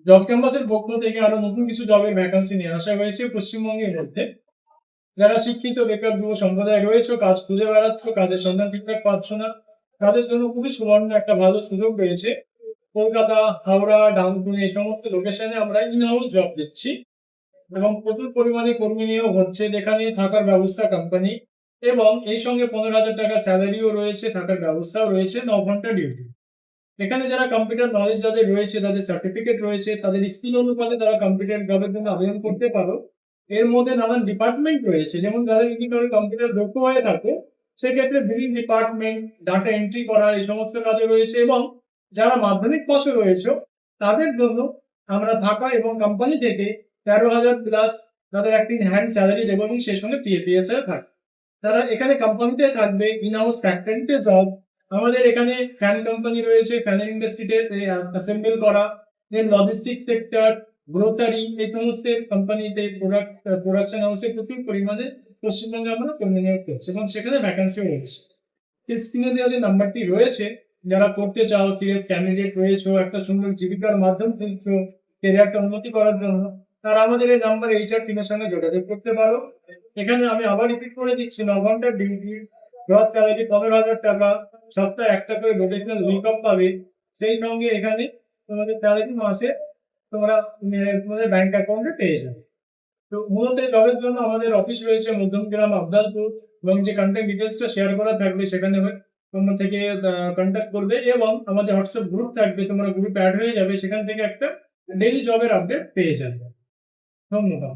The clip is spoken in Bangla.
জব ক্যাম্পাসের পক্ষ থেকে আরো নতুন কিছু জবের ভ্যাকান্সি নিয়ে আসা হয়েছে পশ্চিমবঙ্গের মধ্যে। যারা শিক্ষিত বেকার যুব সম্প্রদায় রয়েছে, কাজ খুঁজে বেড়াচ্ছ, কাজের সন্ধান ঠিকঠাক পাচ্ছ না, তাদের জন্য খুবই সুবর্ণ একটা ভালো সুযোগ রয়েছে। কলকাতা, হাওড়া, ডানকুনি এই সমস্ত লোকেশনে আমরা ইন হাউস জব দিচ্ছি এবং প্রচুর পরিমাণে কর্মী নিয়োগ হচ্ছে, যেখানে থাকার ব্যবস্থা কোম্পানি এবং এই সঙ্গে 15,000 টাকা স্যালারিও রয়েছে, থাকার ব্যবস্থাও রয়েছে, 9 ঘন্টা ডিউটি। এখানে যারা কম্পিউটার নলেজ যাদের রয়েছে, তাদের সার্টিফিকেট রয়েছে, তাদের স্কিল অনুপাতে তারা কম্পিউটার জবের জন্য আবেদন করতে পারো। এর মধ্যে নানান ডিপার্টমেন্ট রয়েছে, যেমন যাদের যদি কারো কম্পিউটার দক্ষ হয়ে থাকে সেক্ষেত্রে বিলিং ডিপার্টমেন্ট, ডাটা এন্ট্রি করা এই সমস্ত কাজে রয়েছে এবং যারা মাধ্যমিক পাশে রয়েছে তাদের জন্য আমরা থাকা এবং কোম্পানি থেকে 13,000 প্লাস তাদের একটি হ্যান্ড স্যালারি দেবো এবং সেই সঙ্গে পিএফ থাকে। তারা এখানে কোম্পানিতে থাকবে, ইন হাউস ফ্যাক্টরিতে জব। আমাদের এখানে ফ্যান কোম্পানি রয়েছে, ফ্যানের ইন্ডাস্ট্রিতে অ্যাসেম্বল করা, দেন লজিস্টিক সেক্টর, গ্রোসারি এই সমস্ত কোম্পানিতে প্রোডাকশন হাউসে প্রচুর পরিমাণে পশ্চিমবঙ্গে আমরা কর্মী নিয়োগ করছি এবং সেখানে ভ্যাকান্সিও রয়েছে। স্ক্রিনে দেওয়া যে নাম্বারটি রয়েছে, যারা করতে চাও, সিরিয়াস ক্যান্ডিডেট রয়েছে, একটা সুন্দর জীবিকার মাধ্যম খুঁজছো ক্যারিয়ারটা উন্নতি করার জন্য, তারা আমাদের এই নাম্বারে এইচআর টিমের সঙ্গে যোগাযোগ করতে পারো। এখানে আমি আবার রিপিট করে দিচ্ছি, 9 ঘন্টার ডিউটি, গ্রস স্যালারি 15,000 টাকা, সপ্তাহে একটা করে রোটেশনাল উইক অফ পাবে। সেই সঙ্গে এখানে তোমাদের স্যালারি মাসে তোমরা তোমাদের ব্যাংক অ্যাকাউন্টে পেয়ে যাবে। তো মূলত এই জবের জন্য আমাদের অফিস রয়েছে মধ্যমগ্রাম, আবদালপুর, এবং যে কন্ট্যাক্ট ডিটেলসটা শেয়ার করা থাকবে সেখানে তোমরা থেকে কন্ট্যাক্ট করবে এবং আমাদের হোয়াটসঅ্যাপ গ্রুপ থাকবে, তোমরা গ্রুপে অ্যাড হয়ে যাবে, সেখান থেকে একটা ডেইলি জবের আপডেট পেয়ে যাবে। ধন্যবাদ।